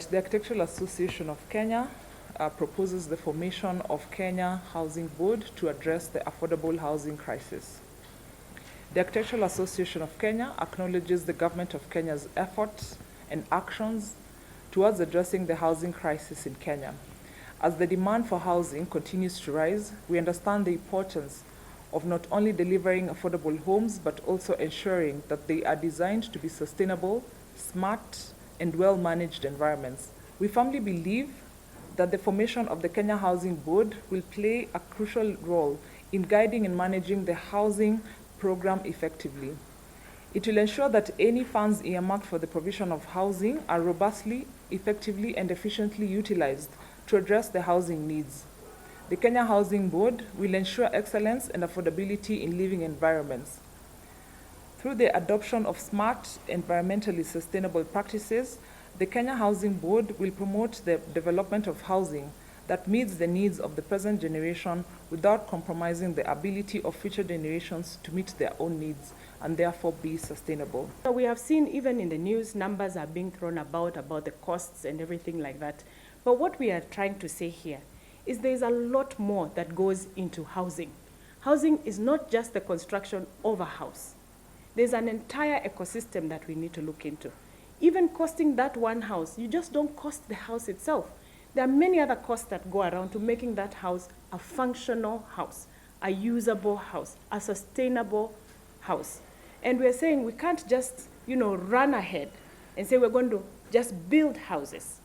The Architectural Association of Kenya proposes the formation of Kenya Housing Board to address the affordable housing crisis. The Architectural Association of Kenya acknowledges the Government of Kenya's efforts and actions towards addressing the housing crisis in Kenya. As the demand for housing continues to rise, we understand the importance of not only delivering affordable homes, but also ensuring that they are designed to be sustainable, smart, and well-managed environments. We firmly believe that the formation of the Kenya Housing Board will play a crucial role in guiding and managing the housing program effectively. It will ensure that any funds earmarked for the provision of housing are robustly, effectively, and efficiently utilized to address the housing needs. The Kenya Housing Board will ensure excellence and affordability in living environments. Through the adoption of smart, environmentally sustainable practices, the Kenya Housing Board will promote the development of housing that meets the needs of the present generation without compromising the ability of future generations to meet their own needs and therefore be sustainable. We have seen even in the news, numbers are being thrown about the costs and everything like that. But what we are trying to say here is there is a lot more that goes into housing. Housing is not just the construction of a house. There's an entire ecosystem that we need to look into. Even costing that one house, you just don't cost the house itself. There are many other costs that go around to making that house a functional house, a usable house, a sustainable house. And we're saying we can't just, run ahead and say we're going to just build houses.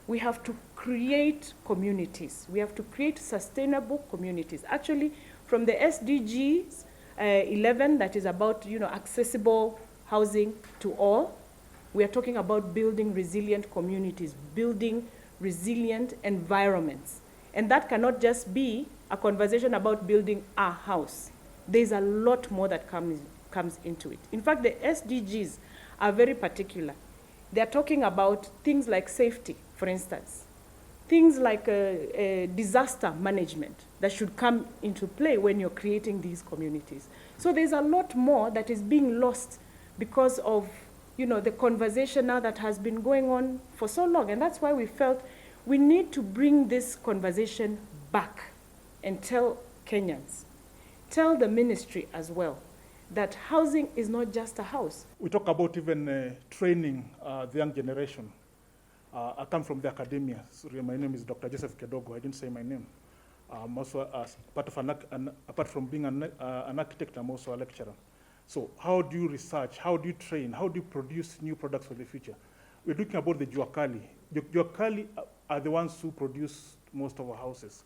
We have to create communities. We have to create sustainable communities. Actually, from the SDGs 11, that is about accessible housing to all, we are talking about building resilient communities, building resilient environments. And that cannot just be a conversation about building a house. There's a lot more that comes into it. In fact, the SDGs are very particular. They're talking about things like safety, for instance, things like disaster management that should come into play when you're creating these communities. So there's a lot more that is being lost because of the conversation now that has been going on for so long. And that's why we felt we need to bring this conversation back and tell Kenyans, tell the ministry as well, that housing is not just a house. We talk about even training the young generation. I come from the academia. Sorry, my name is Dr. Joseph Kedogo. I didn't say my name. I'm also apart from being an architect, I'm also a lecturer. So how do you research? How do you train? How do you produce new products for the future? We're talking about the Juakali. Juakali are the ones who produce most of our houses.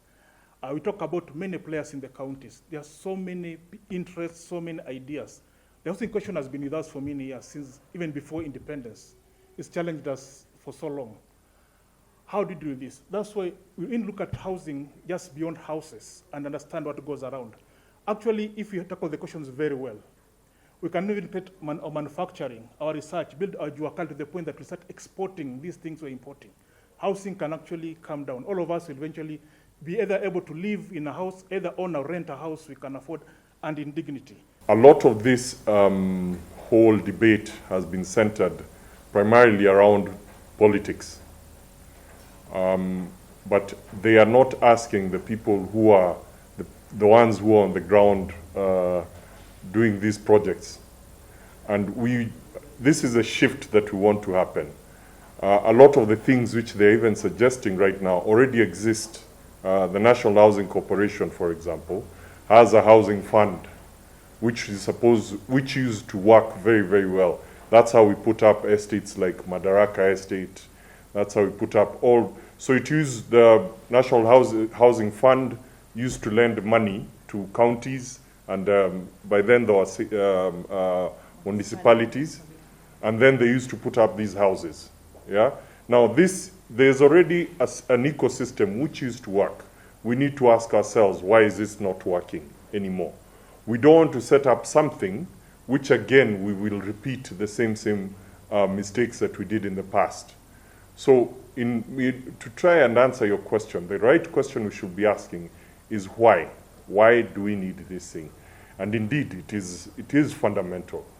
We talk about many players in the counties. There are so many interests, so many ideas. The housing question has been with us for many years, since even before independence. It's challenged us for so long. How do you do this? That's why we didn't look at housing just beyond houses and understand what goes around. Actually, if you tackle the questions very well, we can even put our manufacturing, our research, build our Juakali to the point that we start exporting these things we're importing. Housing can actually come down. All of us will eventually be either able to live in a house, either own or rent a house we can afford, and in dignity. A lot of this whole debate has been centered primarily around politics. But they are not asking the people who are the ones who are on the ground doing these projects. And this is a shift that we want to happen. A lot of the things which they're even suggesting right now already exist. The National Housing Corporation, for example, has a housing fund which used to work very, very well. That's how we put up estates like Madaraka Estate. That's how we put up all. So it used the National Housing Fund used to lend money to counties, and by then there were municipalities, and then they used to put up these houses. Yeah. Now there's already an ecosystem which used to work. We need to ask ourselves, why is this not working anymore? We don't want to set up something which again we will repeat the same mistakes that we did in the past. So to try and answer your question, the right question we should be asking is why? Why do we need this thing? And indeed, it is fundamental.